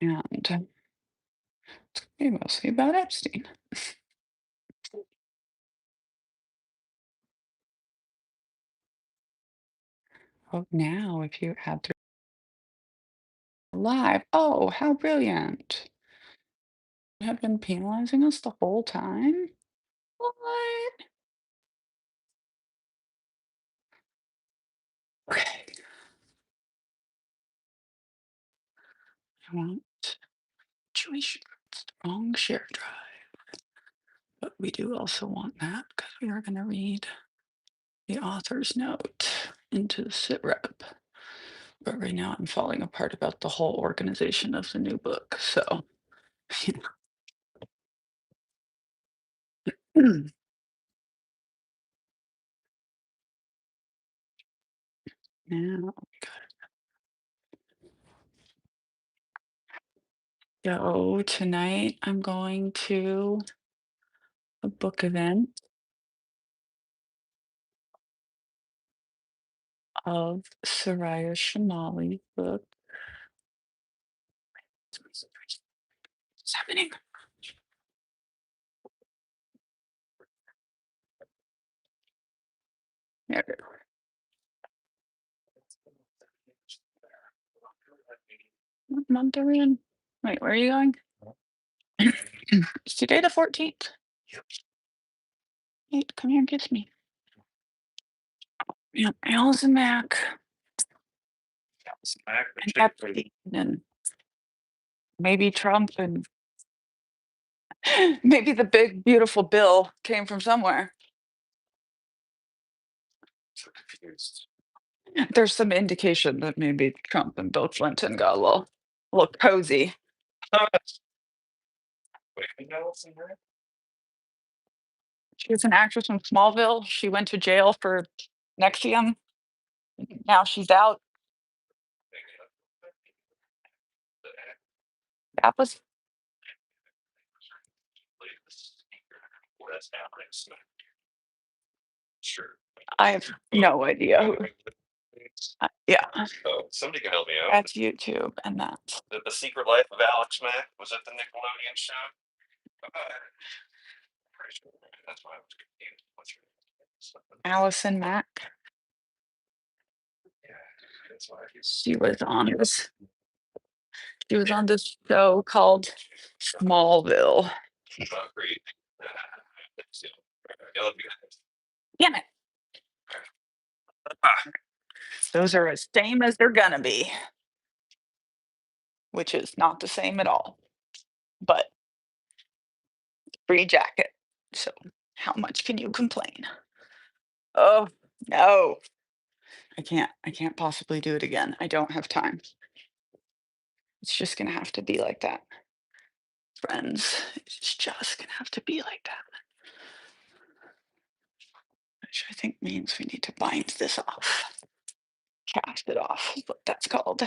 and it's gonna be mostly about Epstein. Oh, now if you add through live, oh, how brilliant. You have been penalizing us the whole time? What? Okay, I want Jewish strong share drive, but we do also want that because we are going to read the author's note into the sitrep. But right now I'm falling apart about the whole organization of the new book. So now, so tonight I'm going to a book event of Soraya Shamali's book. What's happening? There we go. What month are we in? Wait, where are you going? It's today the 14th. Wait, come here and kiss me. Yeah, Allison Mack and Epstein and maybe Trump and maybe the big beautiful bill came from somewhere. There's some indication that maybe Trump and Bill Clinton got a little cozy. She was an actress from Smallville. She went to jail for Nexium. Now she's out. That was I have no idea who. Yeah, that's YouTube, and that's Allison Mack. She was on this. She was on this show called Smallville. Damn it! Those are as same as they're gonna be, which is not the same at all. But free jacket. So how much can you complain? Oh no, I can't. I can't possibly do it again. I don't have time. It's just gonna have to be like that, friends. It's just gonna have to be like that. Which I think means we need to bind this off. Cast it off is what that's called,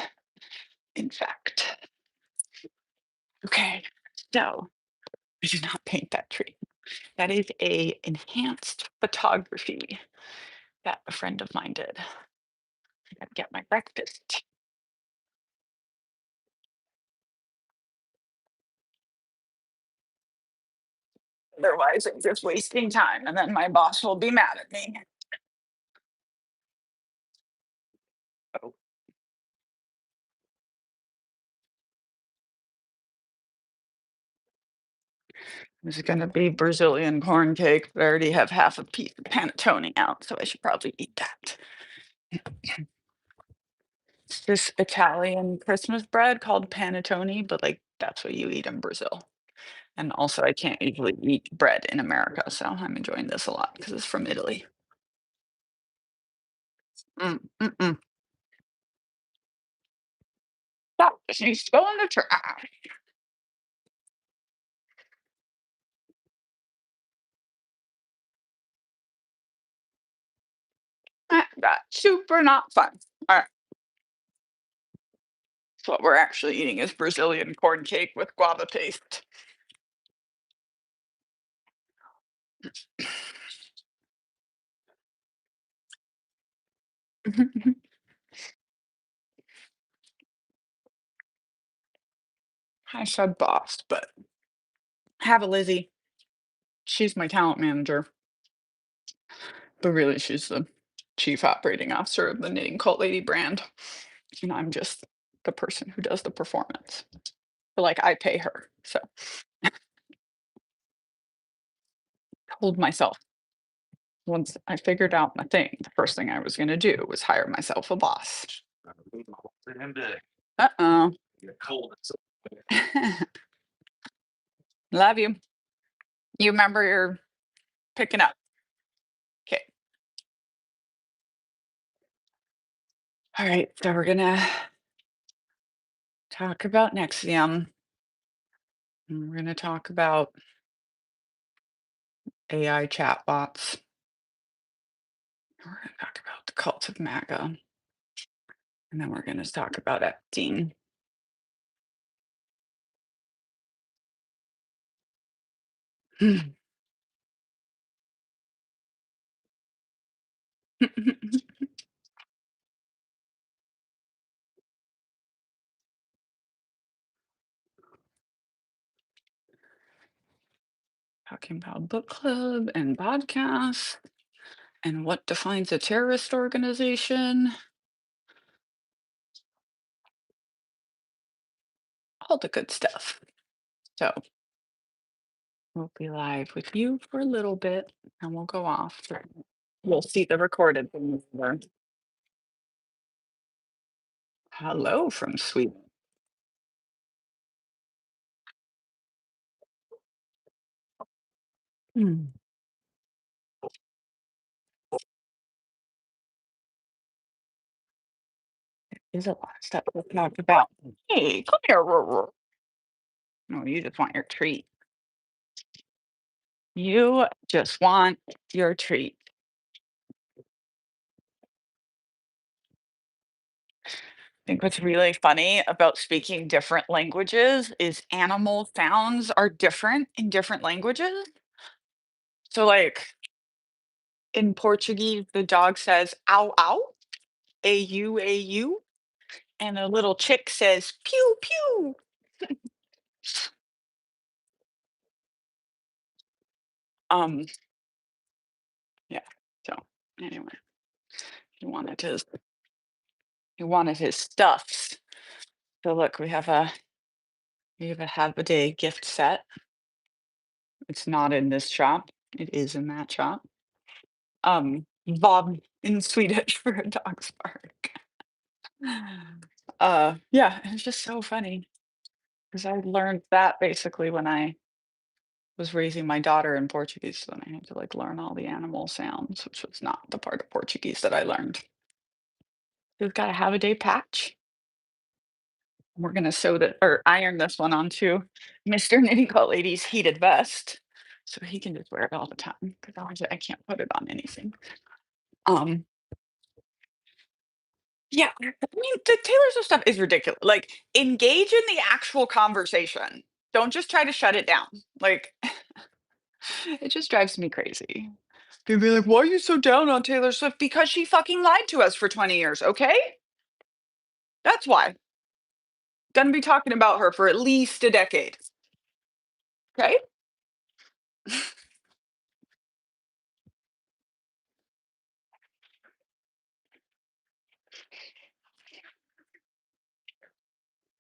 in fact. Okay, so I did not paint that tree. That is a enhanced photography that a friend of mine did. I gotta get my breakfast. Otherwise, I'm just wasting time, and then my boss will be mad at me. Oh, this is gonna be Brazilian corn cake, but I already have half a piece of panettone out, so I should probably eat that. It's this Italian Christmas bread called panettone, but like that's what you eat in Brazil. And also, I can't usually eat bread in America, so I'm enjoying this a lot because it's from Italy. Mm. That just needs to go in the trash. That's super not fun. All right, so what we're actually eating is Brazilian corn cake with guava paste. I said boss, but have a Lizzie. She's my talent manager, but really she's the chief operating officer of the Knitting Cult Lady brand. And I'm just the person who does the performance. But like I pay her. So told myself once I figured out my thing, the first thing I was gonna do was hire myself a boss. Uh-oh. Love you. You remember you're picking up. Okay. All right. So we're gonna talk about Nexium. And we're gonna talk about AI chatbots. We're gonna talk about the cult of MAGA. And then we're gonna talk about Epstein. Talking about book club and podcasts and what defines a terrorist organization. All the good stuff. So we'll be live with you for a little bit and we'll go off. You'll see the recorded thing there. Hello from Sweden. Hmm. There's a lot of stuff to talk about. Hey, come here. No, you just want your treat. You just want your treat. I think what's really funny about speaking different languages is animal sounds are different in different languages. So, like in Portuguese, the dog says ow ow, a u, and a little chick says pew pew. Um, yeah. So anyway, he wanted his he wanted his stuffs. So look, we have a have a day gift set. It's not in this shop. It is in that shop. Bob in Swedish for a dog's bark. Yeah, it's just so funny because I learned that basically when I was raising my daughter in Portuguese, so then I had to like learn all the animal sounds, which was not the part of Portuguese that I learned. We've got to have a day patch. We're gonna sew that or iron this one onto Mr. Knitting Cult Lady's heated vest, so he can just wear it all the time because I can't put it on anything. Um, yeah, I mean the Taylor Swift stuff is ridiculous. Like, engage in the actual conversation. Don't just try to shut it down. Like, it just drives me crazy. They'd be like, "Why are you so down on Taylor Swift?" Because she fucking lied to us for 20 years. Okay, that's why. Gonna be talking about her for at least a decade. Okay.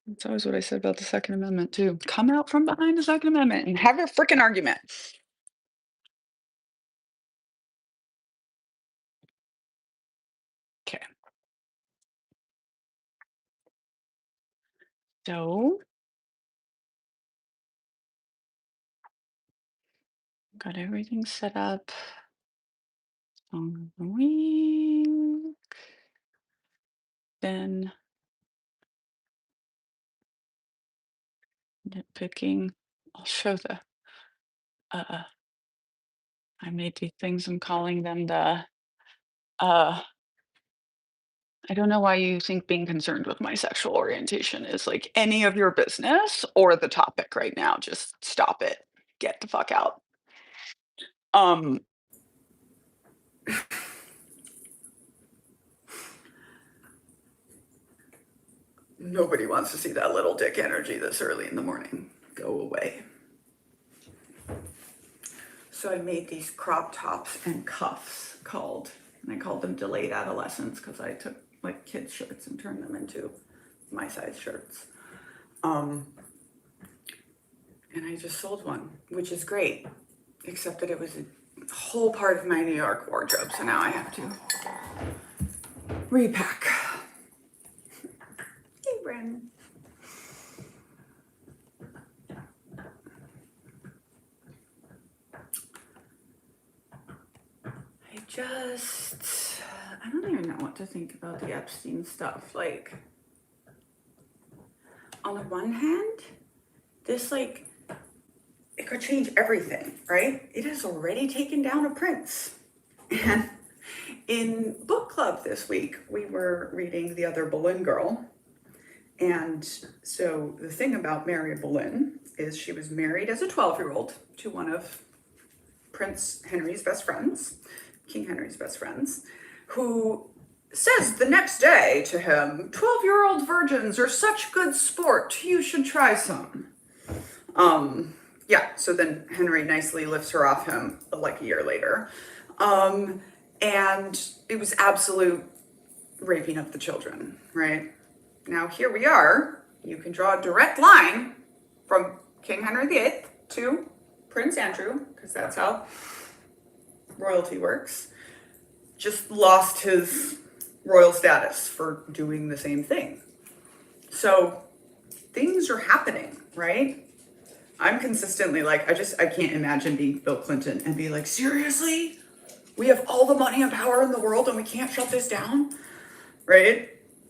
That's always what I said about the Second Amendment too. Come out from behind the Second Amendment and have your freaking argument. Okay. So got everything set up on the wing. Then nitpicking. I'll show the uh I made these things. I'm calling them the uh I don't know why you think being concerned with my sexual orientation is like any of your business or the topic right now. Just stop it. Get the fuck out. Um Nobody wants to see that little dick energy this early in the morning. Go away. So I made these crop tops and cuffs and I called them delayed adolescence because I took like kids' shirts and turned them into my size shirts. And I just sold one, which is great, except that it was a whole part of my New York wardrobe, so now I have to repack. Hey, Brandon. I don't even know what to think about the Epstein stuff. Like, on the one hand, this, like, it could change everything, right? It has already taken down a prince. And in book club this week, we were reading The Other Boleyn Girl. And so the thing about Mary Boleyn is she was married as a 12-year-old to one of Prince Henry's best friends, King Henry's best friends, who says the next day to him, 12-year-old virgins are such good sport, you should try some. Yeah, so then Henry nicely lifts her off him like a year later. And it was absolute raping of the children, right? Now here we are, you can draw a direct line from King Henry VIII to Prince Andrew, because that's how royalty works. Just lost his royal status for doing the same thing. So things are happening, right? I'm consistently like, I can't imagine being Bill Clinton and be like, seriously? We have all the money and power in the world and we can't shut this down, right?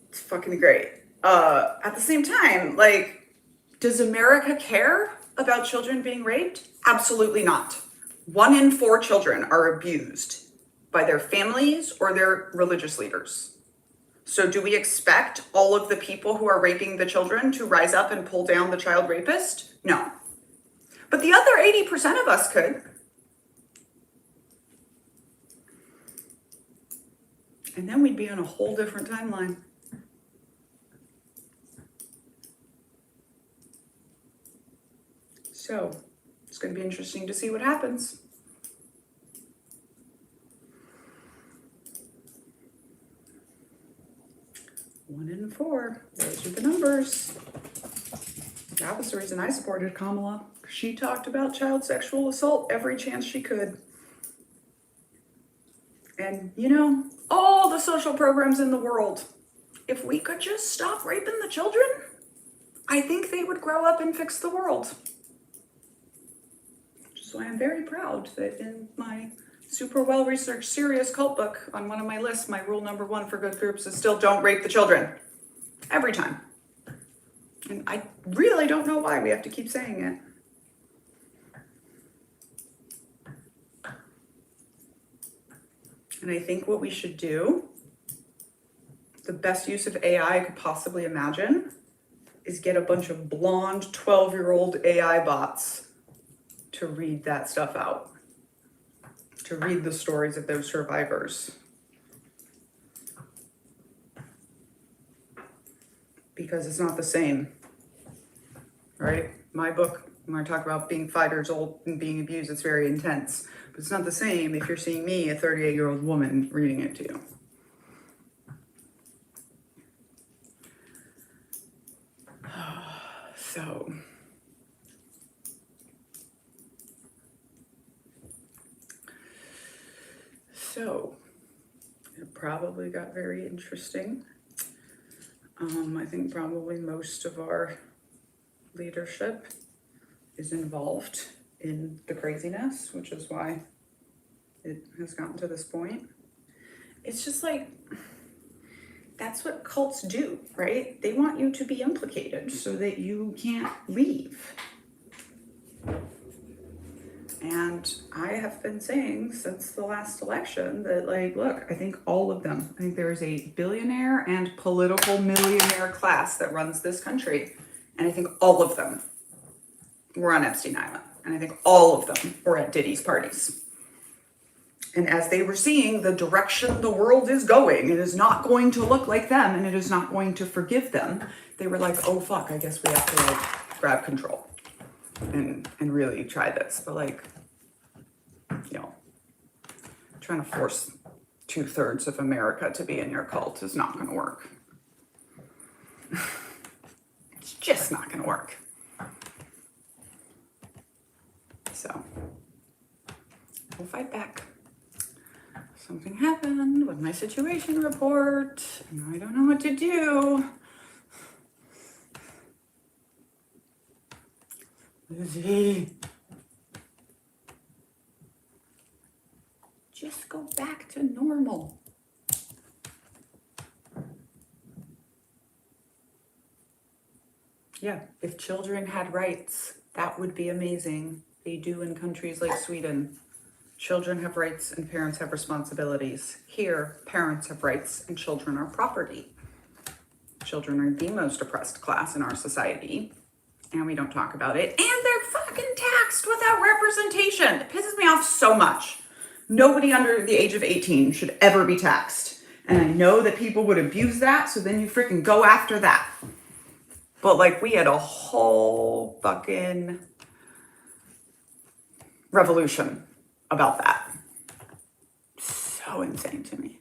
It's fucking great. At the same time, like, does America care about children being raped? Absolutely not. 1 in 4 children are abused by their families or their religious leaders. So do we expect all of the people who are raping the children to rise up and pull down the child rapist? No. But the other 80% of us could. And then we'd be on a whole different timeline. So it's going to be interesting to see what happens. One in 4. Those are the numbers. That was the reason I supported Kamala. She talked about child sexual assault every chance she could. And, you know, all the social programs in the world, if we could just stop raping the children, I think they would grow up and fix the world. Which is why I'm very proud that in my super well-researched serious cult book on one of my lists, my rule number 1 for good groups is still don't rape the children. Every time. And I really don't know why we have to keep saying it. And I think what we should do, the best use of AI I could possibly imagine, is get a bunch of blonde 12-year-old AI bots to read that stuff out, to read the stories of those survivors. Because it's not the same, right? My book, when I talk about being 5 years old and being abused, it's very intense. But it's not the same if you're seeing me, a 38-year-old woman, reading it to you. So it probably got very interesting. I think probably most of our leadership is involved in the craziness, which is why it has gotten to this point. It's just like, that's what cults do, right? They want you to be implicated so that you can't leave. And I have been saying since the last election that, like, look, I think all of them, I think there is a billionaire and political millionaire class that runs this country. And I think all of them were on Epstein Island. And I think all of them were at Diddy's parties. And as they were seeing the direction the world is going, it is not going to look like them and it is not going to forgive them. They were like, oh fuck, I guess we have to like grab control and really try this. But like, you know, trying to force 2/3 of America to be in your cult is not going to work. It's just not going to work. So we'll fight back. Something happened with my situation report, and I don't know what to do. Lizzie, just go back to normal. Yeah, if children had rights, that would be amazing. They do in countries like Sweden. Children have rights and parents have responsibilities. Here, parents have rights and children are property. Children are the most oppressed class in our society, and we don't talk about it. And they're fucking taxed without representation. It pisses me off so much. Nobody under the age of 18 should ever be taxed. And I know that people would abuse that, so then you freaking go after that. But like, we had a whole fucking revolution about that. So insane to me.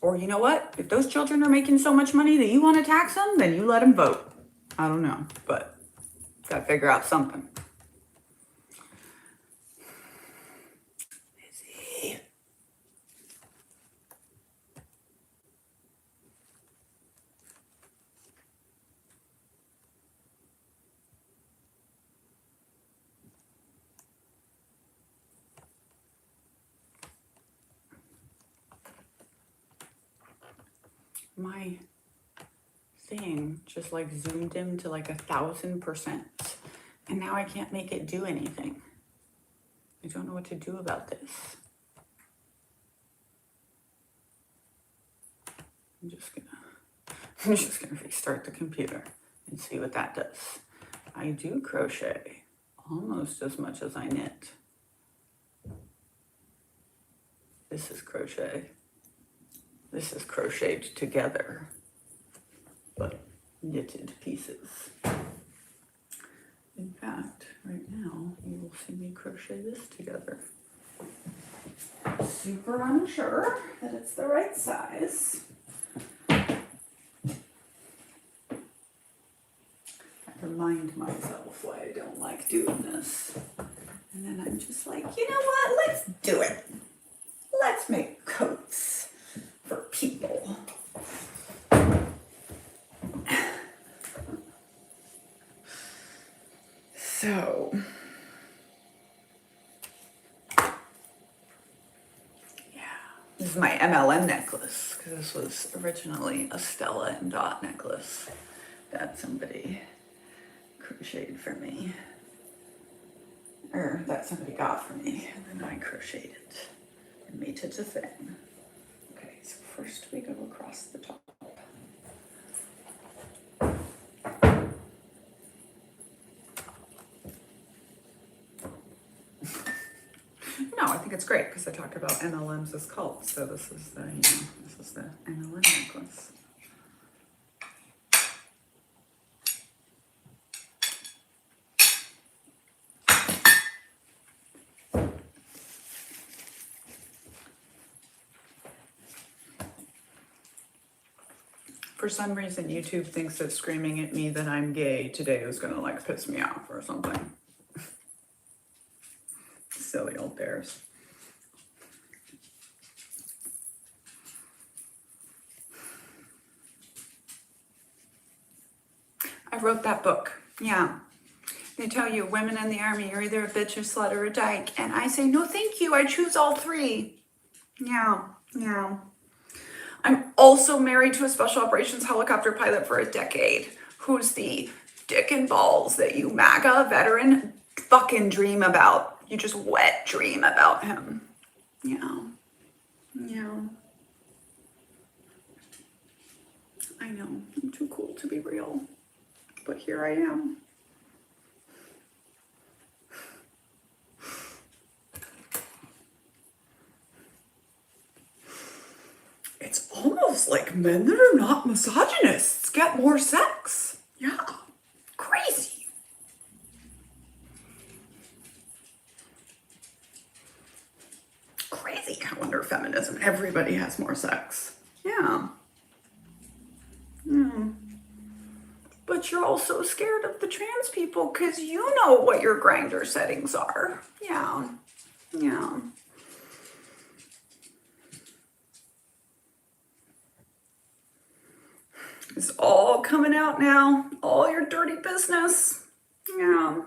Or you know what? If those children are making so much money that you want to tax them, then you let them vote. I don't know, but gotta figure out something. Busy. My thing just like zoomed in to like 1,000%, and now I can't make it do anything. I don't know what to do about this. I'm just gonna restart the computer and see what that does. I do crochet almost as much as I knit. This is crochet. This is crocheted together, but knitted pieces. In fact, right now, you will see me crochet this together. Super unsure that it's the right size. I remind myself why I don't like doing this. And then I'm just like, you know what? Let's do it. Let's make coats for people. So, yeah, this is my MLM necklace, because this was originally a Stella and Dot necklace that somebody crocheted for me, or that somebody got for me, and then I crocheted it and made it a thing. Okay, so first we go across the top. No, I think it's great because I talk about MLMs as cults. So this is the, this is the MLM necklace. For some reason, YouTube thinks that screaming at me that I'm gay today is gonna like piss me off or something. Silly old bears. I wrote that book. Yeah. They tell you women in the army, you're either a bitch, a slut, or a dyke. And I say, no, thank you. I choose all three. Yeah. Yeah. I'm also married to a special operations helicopter pilot for a decade, who's the dick and balls that you MAGA veteran fucking dream about. You just wet dream about him. Yeah. Yeah. I know. I'm too cool to be real. But here I am. almost like men that are not misogynists get more sex. Yeah, crazy. Crazy how under feminism everybody has more sex. Yeah. But you're also scared of the trans people because you know what your Grindr settings are. Yeah. Yeah. It's all coming out now. All your dirty business. Yeah.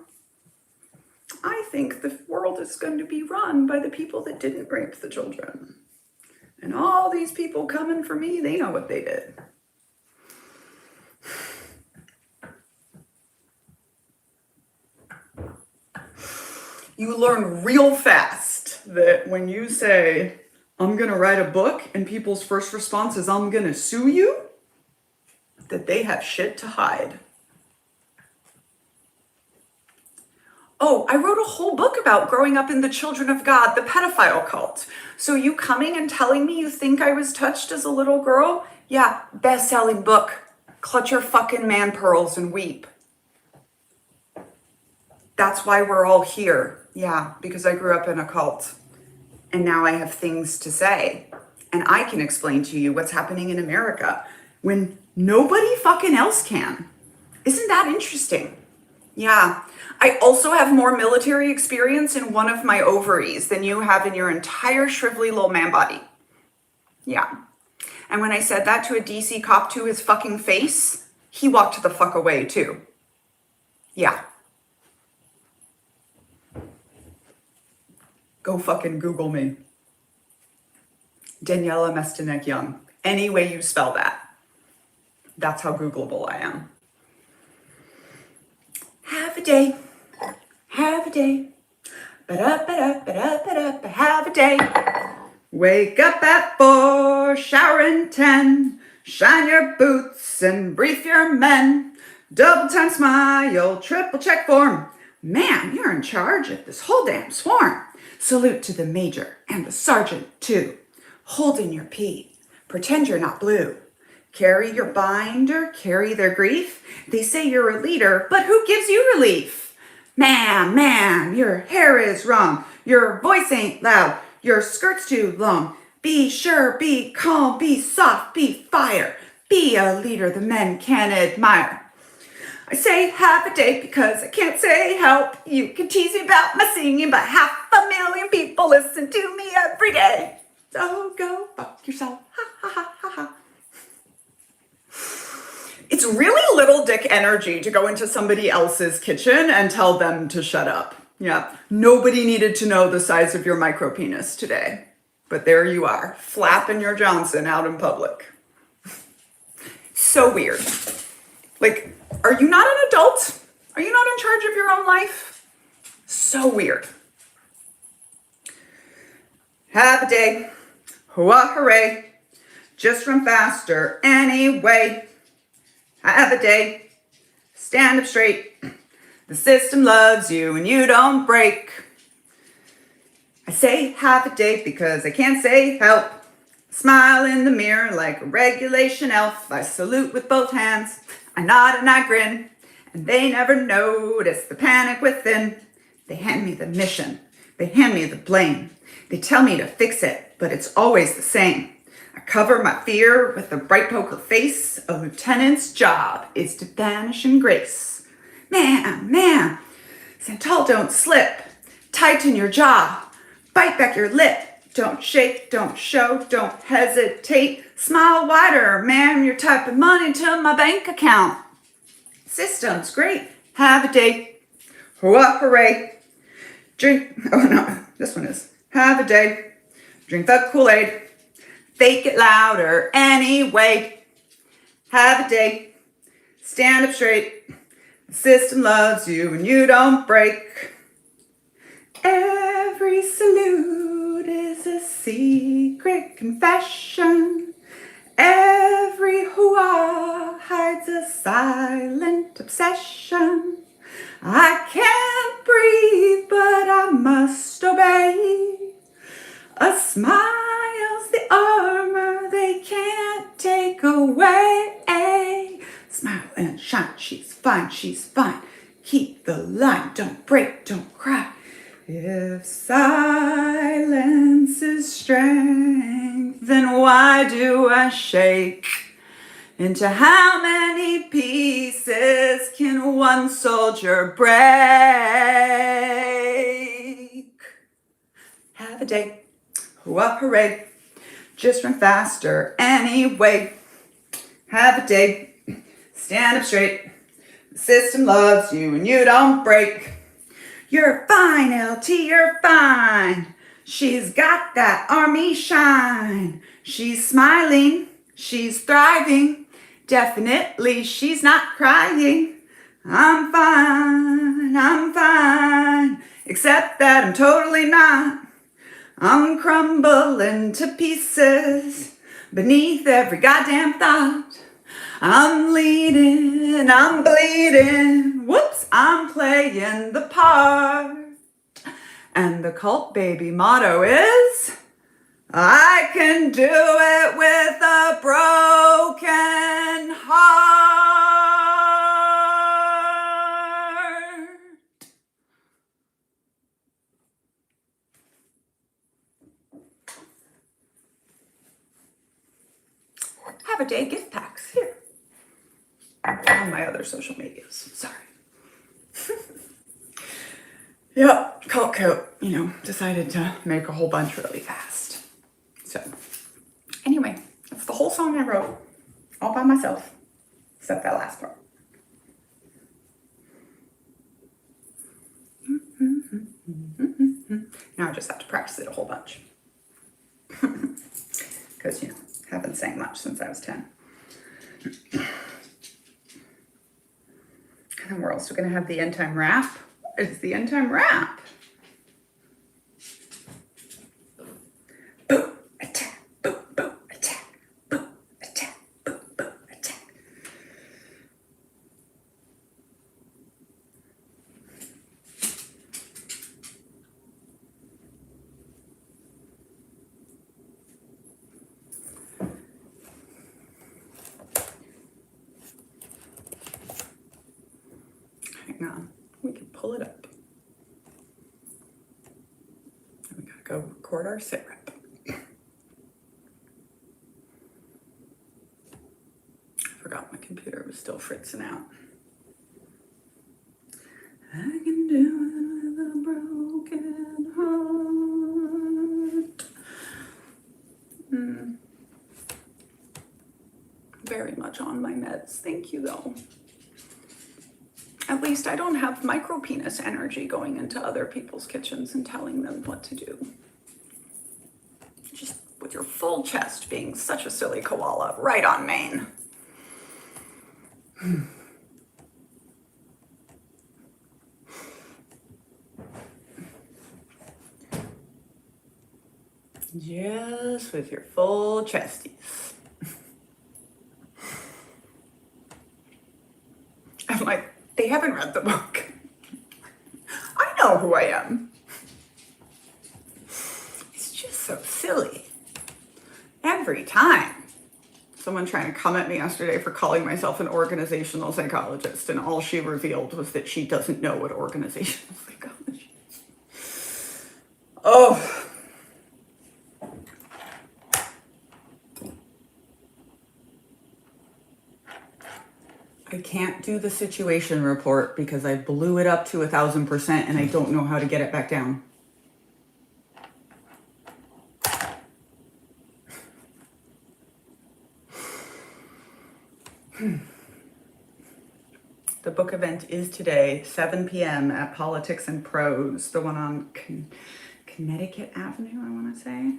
I think the world is going to be run by the people that didn't rape the children. And all these people coming for me, they know what they did. You learn real fast that when you say, I'm going to write a book, and people's first response is, I'm going to sue you, that they have shit to hide. Oh, I wrote a whole book about growing up in the Children of God, the pedophile cult. So you coming and telling me you think I was touched as a little girl? Yeah, best-selling book. Clutch your fucking man pearls and weep. That's why we're all here. Yeah, because I grew up in a cult. And now I have things to say. And I can explain to you what's happening in America when nobody fucking else can. Isn't that interesting? Yeah. I also have more military experience in one of my ovaries than you have in your entire shrivelly little man body. Yeah. And when I said that to a DC cop to his fucking face, he walked the fuck away too. Yeah. Go fucking Google me. Daniela Mestinek Young. Any way you spell that. That's how Googleable I am. Have a day. Have a day. Ba-da-ba-da-ba-da-ba-da-ba. Have a day. Wake up at 4, shower in 10. Shine your boots and brief your men. Double time smile, triple check form. Man, you're in charge of this whole damn swarm. Salute to the major and the sergeant too. Hold in your pee. Pretend you're not blue. Carry your binder, carry their grief. They say you're a leader, but who gives you relief? Ma'am, your hair is wrong. Your voice ain't loud. Your skirt's too long. Be sure, be calm, be soft, be fire. Be a leader the men can admire. I say have a day because I can't say help. You can tease me about my singing, but 500,000 people listen to me every day. So go fuck yourself. Ha ha ha ha ha. It's really little dick energy to go into somebody else's kitchen and tell them to shut up. Yeah, nobody needed to know the size of your micro penis today. But there you are, flapping your Johnson out in public. So weird. Like, are you not an adult? Are you not in charge of your own life? So weird. Have a day. Hooah, hooray. Just run faster anyway. Have a day. Stand up straight. The system loves you and you don't break. I say have a day because I can't say help. Smile in the mirror like a regulation elf. I salute with both hands. I nod and I grin. And they never notice the panic within. They hand me the mission. They hand me the blame. They tell me to fix it, but it's always the same. I cover my fear with a bright poker face. A lieutenant's job is to vanish in grace. Man, stand tall, don't slip. Tighten your jaw. Bite back your lip. Don't shake, don't show, don't hesitate. Smile wider, man, you're typing money to my bank account. System's great. Have a day. Hooah, hooray. Drink, oh no, this one is. Have a day. Drink the Kool-Aid. Fake it louder anyway. Have a day. Stand up straight. The system loves you and you don't break. Every salute is a secret confession. Every hooah hides a silent obsession. I can't breathe, but I must obey. A smile's the armor they can't Smile and shine, she's fine, she's fine. Keep the line, don't break, don't cry. If silence is strength, then why do I shake? Into how many pieces can one soldier break? Have a day, hooah, hooray, just run faster anyway. Have a day, stand up straight. The system loves you and you don't break. You're fine, LT, you're fine. She's got that army shine. She's smiling, she's thriving. Definitely she's not crying. I'm fine, except that I'm totally not. I'm crumbling to pieces beneath every goddamn thought. I'm leading, I'm bleeding, whoops, I'm playing the part. And the cult baby motto is, I can do it with a broken heart. Have a day gift packs here on my other social medias. Sorry. Yep, cult coat, decided to make a whole bunch really fast. So, anyway, that's the whole song I wrote all by myself, except that last part. Now I just have to practice it a whole bunch. Because, haven't sang much since I was 10. And then we're also going to have the end time rap. It's the end time rap. Boom, attack, boom, boom, attack, boom, attack, boom, boom, attack. Hang on, we can pull it up. We gotta go record our sit rep. I forgot my computer was still fritzing out. I can do it with a broken heart. Very much on my meds. Thank you, though. At least I don't have micro penis energy going into other people's kitchens and telling them what to do. Just with your full chest being such a silly koala, right on Maine. Just with your full chesties. I'm like, they haven't read the book. I know who I am. It's just so silly. Every time. Someone trying to come at me yesterday for calling myself an organizational psychologist, and all she revealed was that she doesn't know what organizational psychology is. Oh. I can't do the situation report because I blew it up to 1,000% and I don't know how to get it back down. The book event is today, 7 p.m. at Politics and Prose, the one on Connecticut Avenue, I want to say.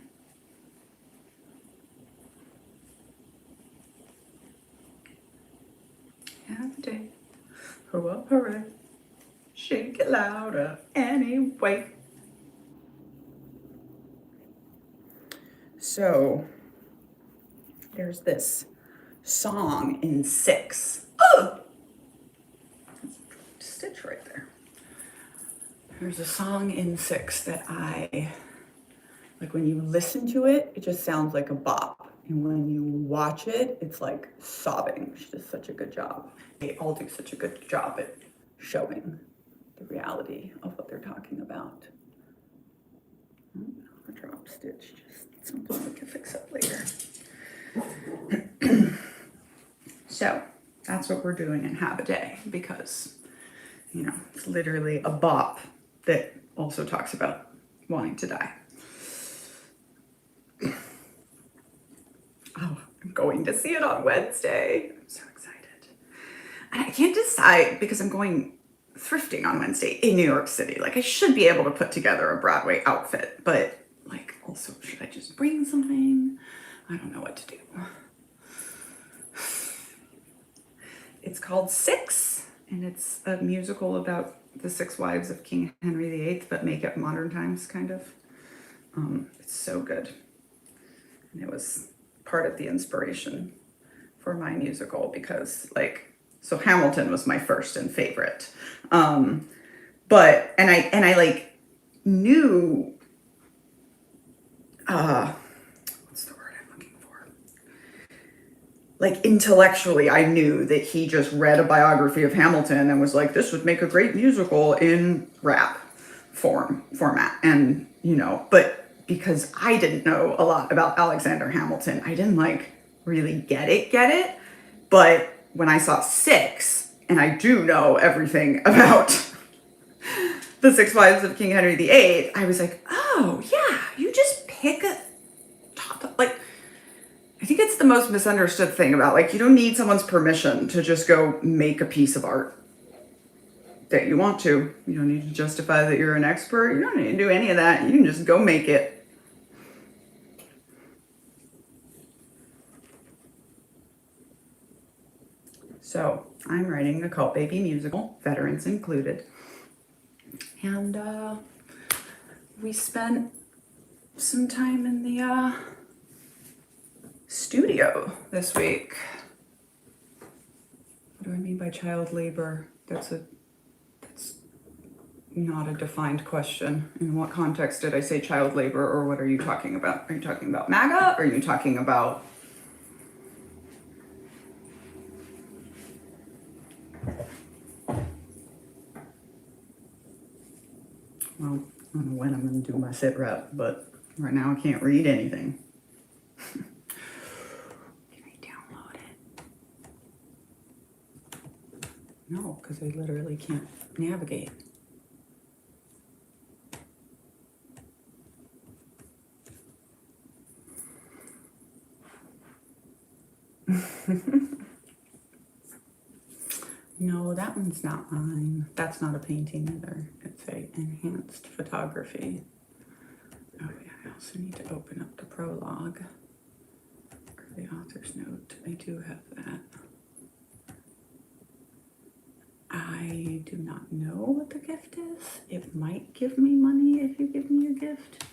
Have a day, hurrah, hooray, shake it louder anyway. So, there's this song in 6. Oh! Stitch right there. There's a song in 6 that I, like when you listen to it, it just sounds like a bop. And when you watch it, it's like sobbing. She does such a good job. They all do such a good job at showing the reality of what they're talking about. A drop stitch, just something we can fix up later. So that's what we're doing in Have a Day, because, you know, it's literally a bop that also talks about wanting to die. Oh, I'm going to see it on Wednesday. I'm so excited. And I can't decide because I'm going thrifting on Wednesday in New York City. Like, I should be able to put together a Broadway outfit, but like, also, should I just bring something? I don't know what to do. It's called Six, and it's a musical about the 6 wives of King Henry VIII, but make it modern times, kind of. It's so good. And it was part of the inspiration for my musical because, like, so Hamilton was my first and favorite. But I like knew, what's the word I'm looking for? Like, intellectually, I knew that he just read a biography of Hamilton and was like, this would make a great musical in rap format. And, you know, but because I didn't know a lot about Alexander Hamilton, I didn't like really get it. But when I saw Six, and I do know everything about the 6 wives of King Henry VIII, I was like, oh yeah, you just pick a top, like, I think it's the most misunderstood thing about, like, you don't need someone's permission to just go make a piece of art that you want to. You don't need to justify that you're an expert. You don't need to do any of that. You can just go make it. So I'm writing a cult baby musical, veterans included. And we spent some time in the studio this week. What do I mean by child labor? That's not a defined question. In what context did I say child labor, or what are you talking about? Are you talking about MAGA? Or are you talking about... Well, I don't know when I'm going to do my sit rep, but right now I can't read anything. Can I download it? No, because I literally can't navigate. No, that one's not mine. That's not a painting either. It's a enhanced photography. Oh yeah, I also need to open up the prologue or the author's note. I do have that. I do not know what the gift is. It might give me money if you give me a gift.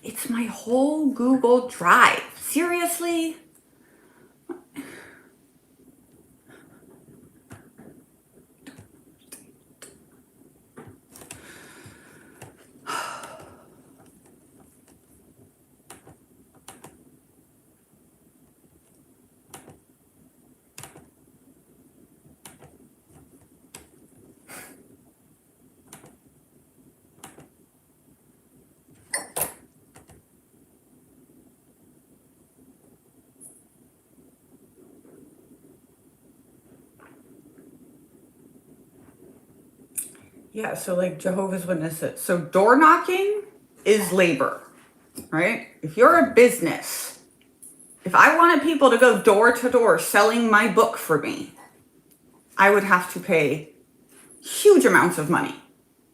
It's my whole Google Drive. Seriously? Yeah, so like Jehovah's Witnesses. So door knocking is labor, right? If you're a business, if I wanted people to go door to door selling my book for me, I would have to pay huge amounts of money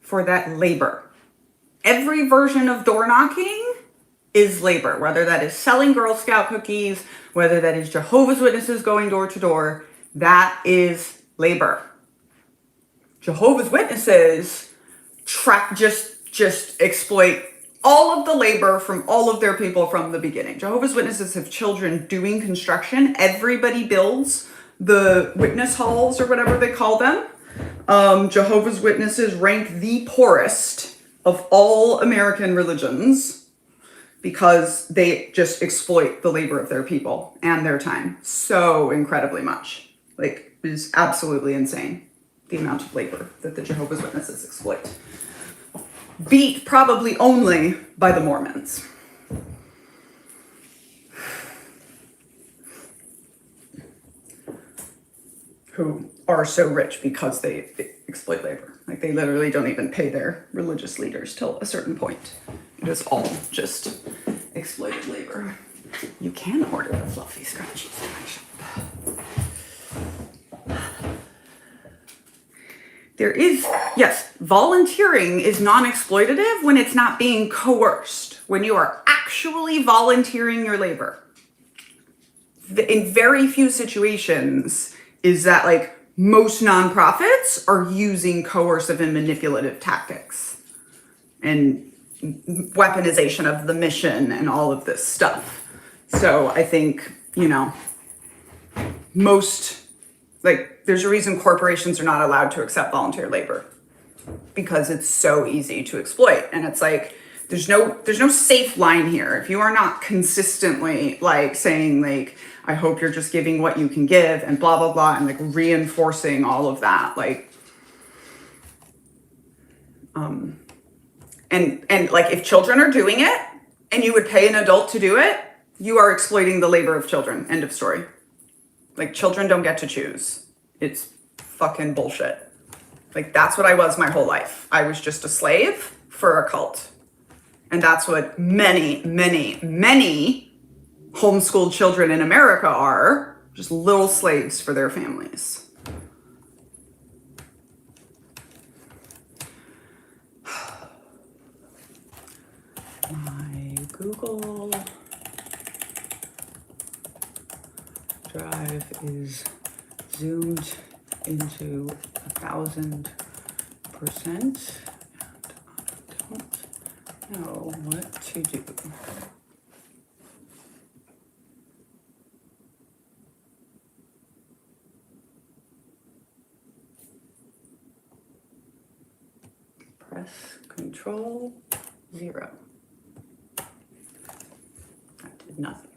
for that labor. Every version of door knocking is labor, whether that is selling Girl Scout cookies, whether that is Jehovah's Witnesses going door to door, that is labor. Jehovah's Witnesses just exploit all of the labor from all of their people from the beginning. Jehovah's Witnesses have children doing construction. Everybody builds the witness halls or whatever they call them. Jehovah's Witnesses rank the poorest of all American religions because they just exploit the labor of their people and their time so incredibly much. Like, it is absolutely insane, the amount of labor that the Jehovah's Witnesses exploit. Beat probably only by the Mormons. Who are so rich because they exploit labor. Like, they literally don't even pay their religious leaders till a certain point. It is all just exploited labor. You can order the fluffy scrunchies in my shop. There is, yes, volunteering is non-exploitative when it's not being coerced, when you are actually volunteering your labor. In very few situations is that, like, most nonprofits are using coercive and manipulative tactics and weaponization of the mission and all of this stuff. So I think, you know, most, like, there's a reason corporations are not allowed to accept volunteer labor, because it's so easy to exploit. And it's like, there's no safe line here. If you are not consistently, like, saying, like, I hope you're just giving what you can give and blah, blah, blah, and, like, reinforcing all of that, like, and like, if children are doing it and you would pay an adult to do it, you are exploiting the labor of children. End of story. Like, children don't get to choose. It's fucking bullshit. Like, that's what I was my whole life. I was just a slave for a cult. And that's what many, many, many homeschooled children in America are, just little slaves for their families. My Google Drive is zoomed into 1,000%, and I don't know what to do. Press Control 0. That did nothing.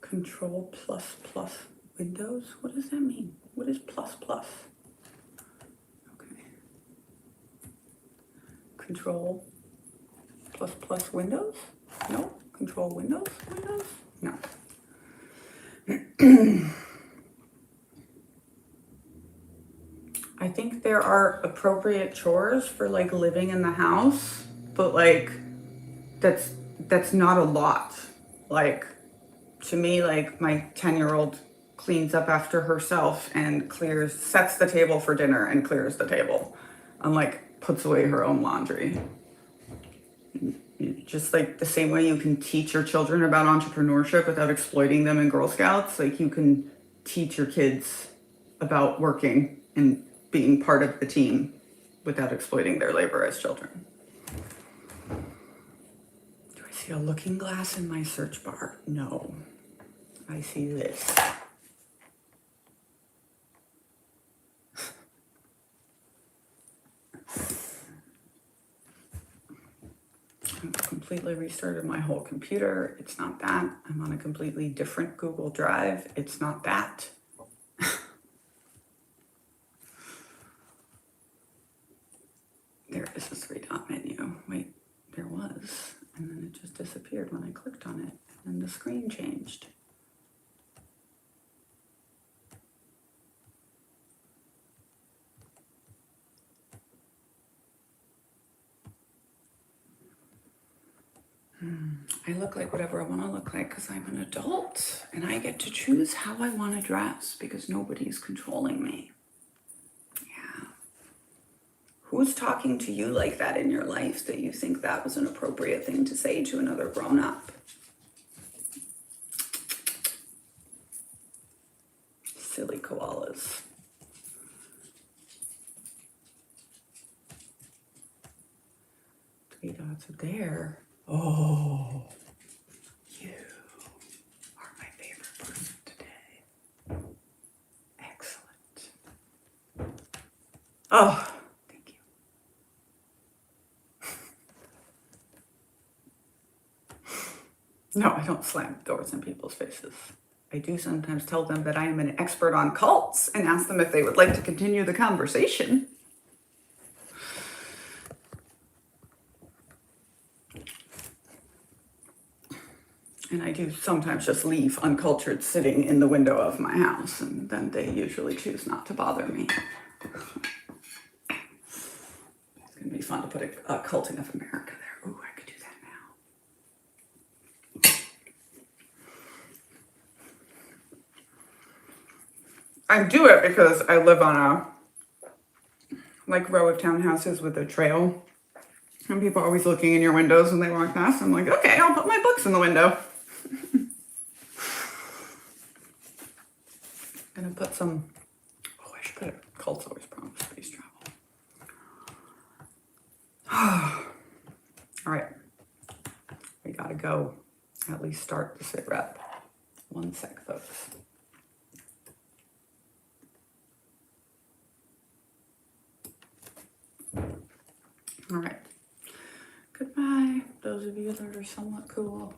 Control ++ Windows? What does that mean? What is ++? Okay. Control ++ Windows? No. Control Windows? Windows? No. I think there are appropriate chores for, like, living in the house, but, like, that's not a lot. Like, to me, like, my 10-year-old cleans up after herself and sets the table for dinner and clears the table and, like, puts away her own laundry. Just like the same way you can teach your children about entrepreneurship without exploiting them in Girl Scouts, like, you can teach your kids about working and being part of the team without exploiting their labor as children. Do I see a looking glass in my search bar? No. I see this. I've completely restarted my whole computer. It's not that. I'm on a completely different Google Drive. It's not that. There is a 3-dot menu. Wait, there was. And then it just disappeared when I clicked on it. And the screen changed. I look like whatever I want to look like because I'm an adult and I get to choose how I want to dress because nobody's controlling me. Yeah. Who's talking to you like that in your life that you think that was an appropriate thing to say to another grown-up? Silly koalas. Three dots are there. Oh, you are my favorite person today. Excellent. Oh, thank you. No, I don't slam doors in people's faces. I do sometimes tell them that I am an expert on cults and ask them if they would like to continue the conversation. And I do sometimes just leave uncultured sitting in the window of my house, and then they usually choose not to bother me. It's going to be fun to put a Culting of America there. Ooh, I could do that now. I do it because I live on a row of townhouses with a trail, and people are always looking in your windows when they walk past. I'm like, okay, I'll put my books in the window. Gonna put some. Oh, I should put it. Cults always promise space travel. All right, we gotta go. At least start the sit rep. 1 sec, folks. All right. Goodbye, those of you that are somewhat cool.